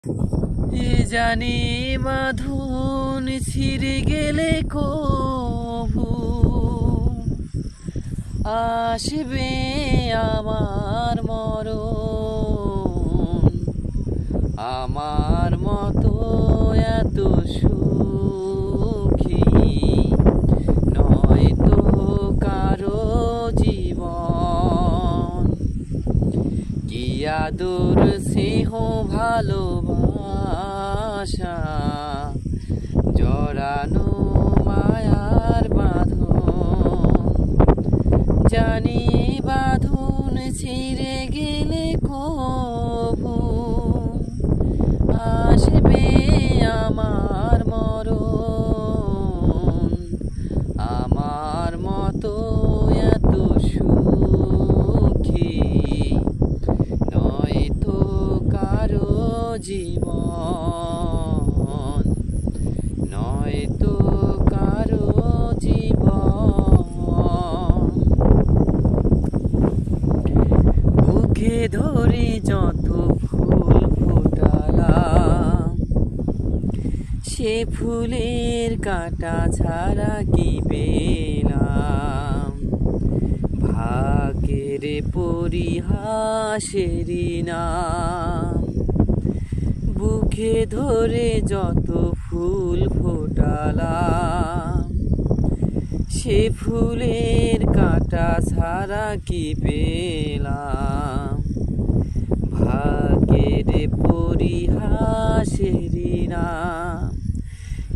এ জানি বাঁধন ছিঁড়ে গেলে কভু আসবে আমার মরণ। আমার মতো এত সুখী নয় তো কারো জীবন। কি আদর স্নেহ ভালোবাসা জড়ানো মায়ার বাঁধন। জানি বাঁধন ছিঁড়ে গেলে কভু আসবে আমার মরণ। আমার মতো এত সুখী নয় তো কারো জীবন, নয় তো কারো জীবন। বুকে ধরে যত ফুল ফোটালাম সে ফুলের কাঁটা ছাড়া কি পেলাম। ভাগ্যের পরিহাসেরই নাম। বুকে ধরে যত ফুল ফোটালাম সে ফুলের কাঁটা ছাড়া কি পেলাম। ভাগ্যের পরিহাসেরই নাম।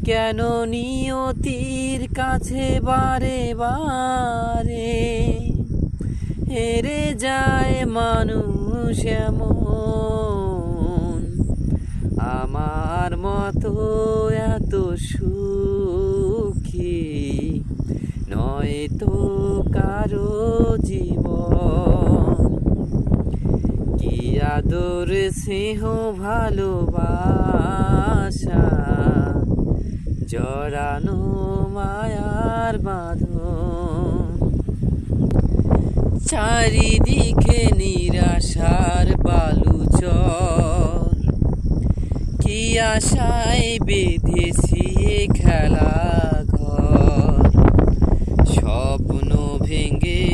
কেন নিয়তির কাছে বারে বারে হেরে যায় মানুষ এমন। আমার মতো এত সুখী নয় তো কারো জীবন। কি আদর স্নেহ ভালোবাসা জড়ানো মায়ার বাঁধন। চারিদিকে নিরাশার বালুচর কি আশায় বেঁধেছি খেলা ঘর। স্বপ্ন ভেঙে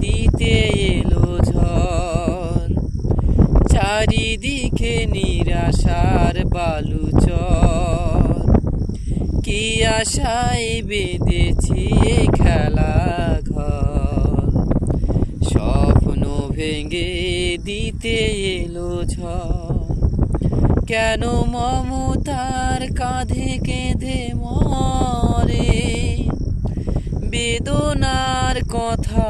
দিতে এলো ঝড়। চারিদিকে নিরাশার বালুচর কি আশায় বেঁধেছি খেলা ঘর। স্বপ্ন ভেঙে দিতে এলো ঝড়। কেন মমতার কাঁধে কেঁধে মরে বেদনার কথা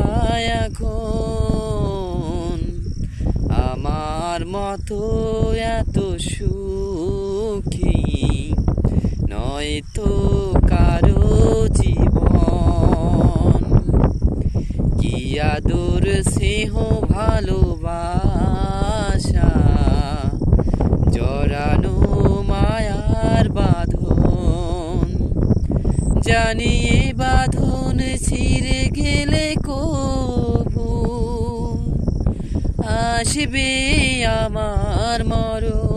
এখন। আমার মতো এত সুখী নয় তো কারো জীবন। কি আদর স্নেহ ভালোবাসা জড়ানো মায়ার বাঁধন। জানি এ বাঁধন ছিঁড়ে গেলে কভু আসবে আমার মরণ।